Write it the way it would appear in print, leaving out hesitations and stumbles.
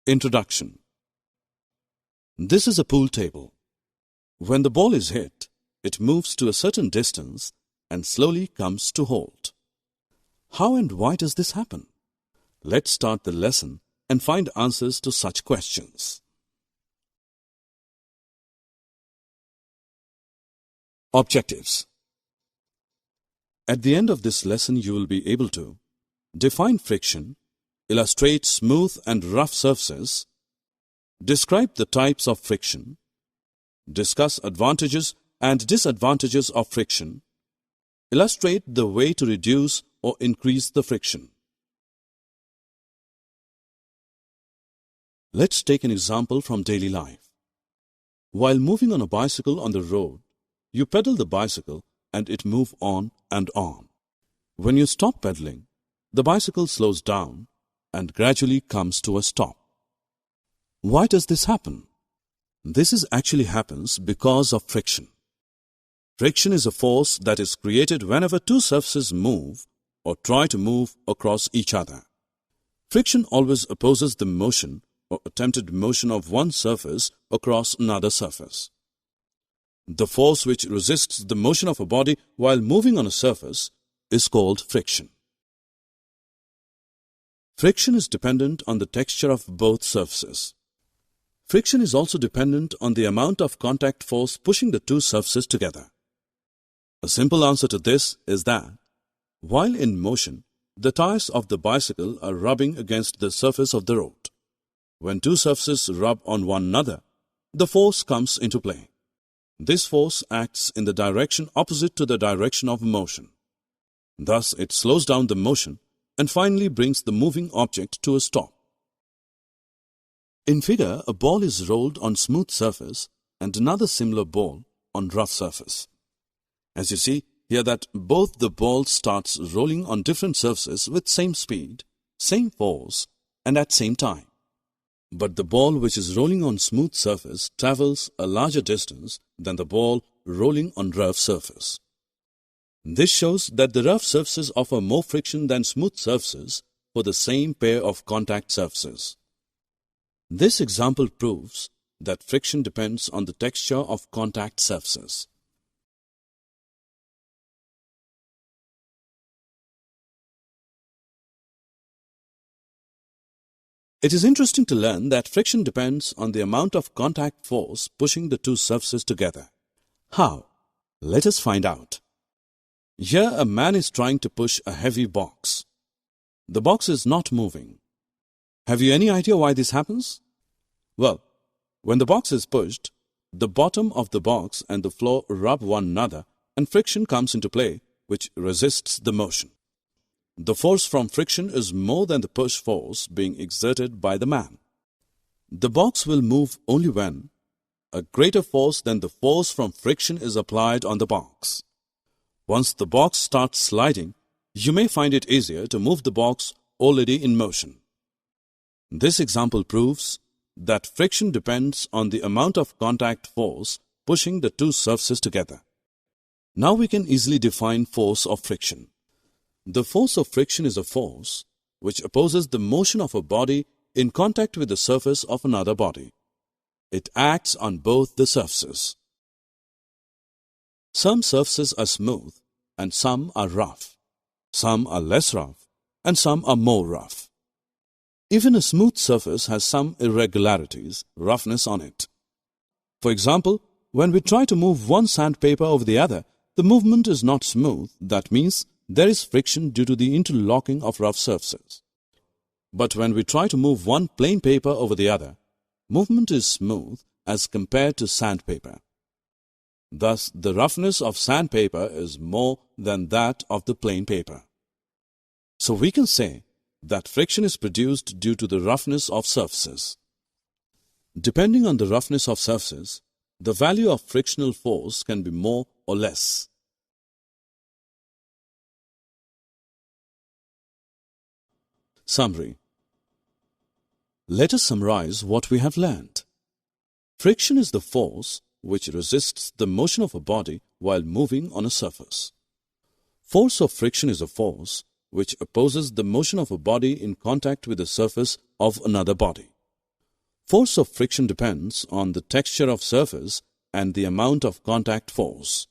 Introduction. This is a pool table. When the ball is hit, it moves to a certain distance and slowly comes to halt. How and why does this happen? Let's start the lesson and find answers to such questions. Objectives. At the end of this lesson, you will be able to define friction, illustrate smooth and rough surfaces, describe the types of friction, discuss advantages and disadvantages of friction, illustrate the way to reduce or increase the friction. Let's take an example from daily life. While moving on a bicycle on the road, you pedal the bicycle and it moves on and on. When you stop pedaling, the bicycle slows down and gradually comes to a stop. Why does this happen? This actually happens because of friction. Friction is a force that is created whenever two surfaces move or try to move across each other. Friction always opposes the motion or attempted motion of one surface across another surface. The force which resists the motion of a body while moving on a surface is called friction. Friction is dependent on the texture of both surfaces. Friction is also dependent on the amount of contact force pushing the two surfaces together. A simple answer to this is that, while in motion, the tires of the bicycle are rubbing against the surface of the road. When two surfaces rub on one another, the force comes into play. This force acts in the direction opposite to the direction of motion. Thus, it slows down the motion and finally brings the moving object to a stop. In figure, a ball is rolled on smooth surface and another similar ball on rough surface. As you see here that both the balls starts rolling on different surfaces with same speed, same force and at same time. But the ball which is rolling on smooth surface travels a larger distance than the ball rolling on rough surface. This shows that the rough surfaces offer more friction than smooth surfaces for the same pair of contact surfaces. This example proves that friction depends on the texture of contact surfaces. It is interesting to learn that friction depends on the amount of contact force pushing the two surfaces together. How? Let us find out. Here a man is trying to push a heavy box. The box is not moving. Have you any idea why this happens? Well, when the box is pushed, the bottom of the box and the floor rub one another and friction comes into play, which resists the motion. The force from friction is more than the push force being exerted by the man. The box will move only when a greater force than the force from friction is applied on the box. Once the box starts sliding, you may find it easier to move the box already in motion. This example proves that friction depends on the amount of contact force pushing the two surfaces together. Now we can easily define force of friction. The force of friction is a force which opposes the motion of a body in contact with the surface of another body. It acts on both the surfaces. Some surfaces are smooth and some are rough. Some are less rough and some are more rough. Even a smooth surface has some irregularities, roughness on it. For example, when we try to move one sandpaper over the other, the movement is not smooth. That means there is friction due to the interlocking of rough surfaces. But when we try to move one plain paper over the other, movement is smooth as compared to sandpaper. Thus, the roughness of sandpaper is more than that of the plain paper. So we can say that friction is produced due to the roughness of surfaces. Depending on the roughness of surfaces, the value of frictional force can be more or less. Summary. Let us summarize what we have learned. Friction is the force which resists the motion of a body while moving on a surface. Force of friction is a force which opposes the motion of a body in contact with the surface of another body. Force of friction depends on the texture of surface and the amount of contact force.